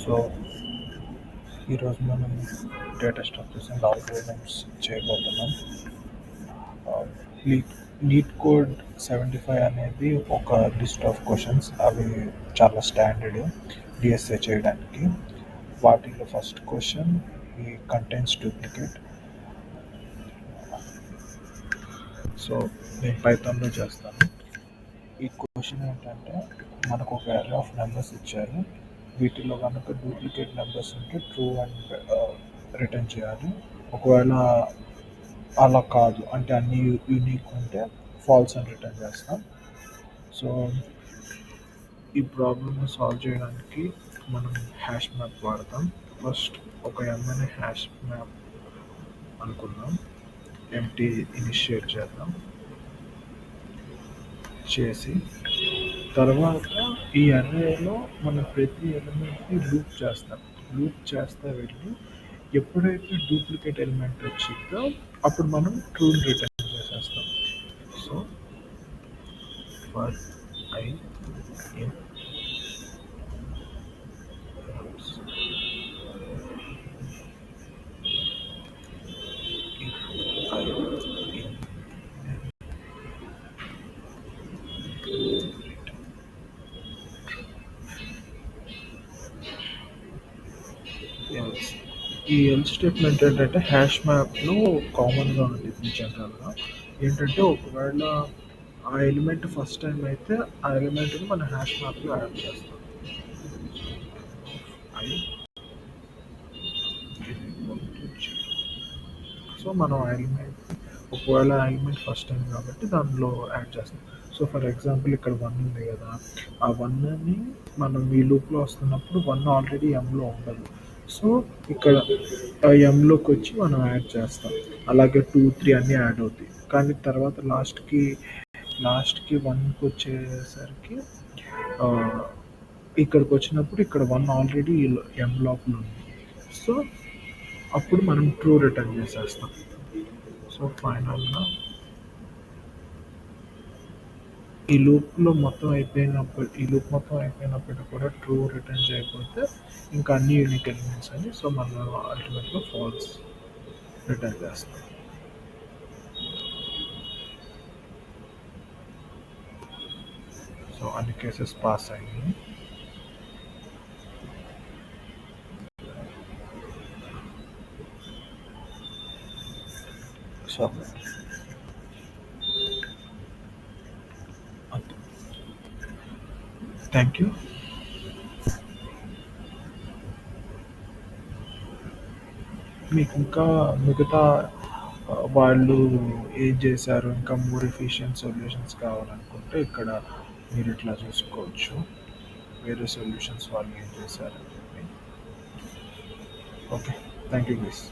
So ఈరోజు మనం data structures and algorithms చేయబోతున్నాం. లీడ్ లీడ్ కోడ్ 75 అనేది ఒక లిస్ట్ ఆఫ్ క్వశ్చన్స్. అవి చాలా స్టాండర్డ్ డిఎస్ఏ చేయడానికి. వాటిలో ఫస్ట్ క్వశ్చన్ ఈ కంటెంట్స్ డూప్లికేట్. సో నేను పైథాన్లో చేస్తాను. ఈ క్వశ్చన్ ఏంటంటే, మనకు ఒక అరే ఆఫ్ నెంబర్స్ ఇచ్చారు. వీటిలో కనుక డూప్లికేట్ నెంబర్స్ ఉంటే ట్రూ అండ్ రిటర్న్ చేయాలి. ఒకవేళ అలా కాదు అంటే అన్ని యూనిక్ ఉంటే ఫాల్స్ అని రిటర్న్ చేస్తాం. సో ఈ ప్రాబ్లమ్ని సాల్వ్ చేయడానికి మనం హ్యాష్ మ్యాప్ వాడతాం. ఫస్ట్ ఒక ఎంని హ్యాష్ మ్యాప్ అనుకుందాం. ఎంటీ ఇనిషియేట్ చేద్దాం. చేసి తర్వాత ఈ అర్రేలో మనం ప్రతి ఎలిమెంట్ని లూప్ చేస్తాం. లూప్ చేస్తే వెళ్ళి ఎప్పుడైతే డూప్లికేట్ ఎలిమెంట్ వచ్చిందో అప్పుడు మనం ట్రూ రిటర్న్ చేసేస్తాం. సో ఫర్ ఐ ఇన్ ఈ ఎల్ స్టేట్మెంట్ ఏంటంటే హ్యాష్ మ్యాప్లో కామన్గా ఉంటుంది. జనరల్గా ఏంటంటే ఒకవేళ ఆ ఎలిమెంట్ ఫస్ట్ టైం అయితే ఆ ఎలిమెంట్ని మన హ్యాష్ మ్యాప్లో యాడ్ చేస్తాం. సో మనం ఆ ఎలిమెంట్ ఒకవేళ ఆ ఎలిమెంట్ ఫస్ట్ టైం కాబట్టి దానిలో యాడ్ చేస్తాం. సో ఫర్ ఎగ్జాంపుల్ ఇక్కడ 1 ఉంది కదా, ఆ 1ని మనం ఈ లూప్లో వస్తున్నప్పుడు 1 ఆల్రెడీ ఎంలో ఉండదు. సో ఇక్కడ ఎంలోకి వచ్చి మనం యాడ్ చేస్తాం. అలాగే 2, 3 అన్నీ యాడ్ అవుతాయి. కానీ తర్వాత లాస్ట్కి 1కి వచ్చేసరికి ఇక్కడికి వచ్చినప్పుడు ఇక్కడ 1 ఆల్రెడీ ఎం లోపల ఉంది. సో అప్పుడు మనం ట్రూ రిటర్న్ చేసేస్తాం. సో ఫైనల్గా ఈ లూప్ మొత్తం అయిపోయినప్పుడు కూడా ట్రూ రిటర్న్ చేయకపోతే ఇంకా అన్ని యూనిక్ ఎలిమెంట్స్ అని. సో మనం అల్టిమేట్గా ఫాల్స్ రిటర్న్ చేస్తాం. సో అన్ని కేసెస్ పాస్ అయ్యాయి. So thank you. మీకు ఇంకా మిగతా వాళ్ళు ఏం చేశారు, ఇంకా మోర్ ఎఫిషియెంట్ సొల్యూషన్స్ కావాలనుకుంటే ఇక్కడ మీరు ఇట్లా చూసుకోవచ్చు, వేరే సొల్యూషన్స్ వాళ్ళు ఏం చేశారు. Okay, thank you guys.